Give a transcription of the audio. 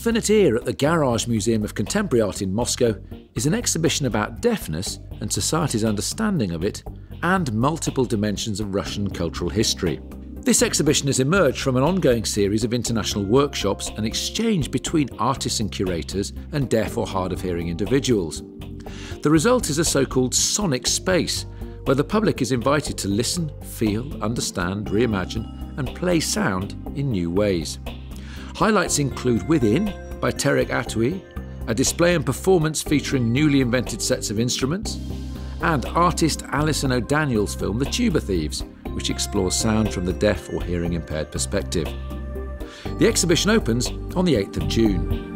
Infinite Ear at the Garage Museum of Contemporary Art in Moscow is an exhibition about deafness and society's understanding of it, and multiple dimensions of Russian cultural history. This exhibition has emerged from an ongoing series of international workshops and exchange between artists and curators and deaf or hard of hearing individuals. The result is a so-called sonic space, where the public is invited to listen, feel, understand, reimagine and play sound in new ways. Highlights include Within by Terek Atui, a display and performance featuring newly invented sets of instruments, and artist Alison O'Daniel's film The Tuba Thieves, which explores sound from the deaf or hearing impaired perspective. The exhibition opens on the 8th of June.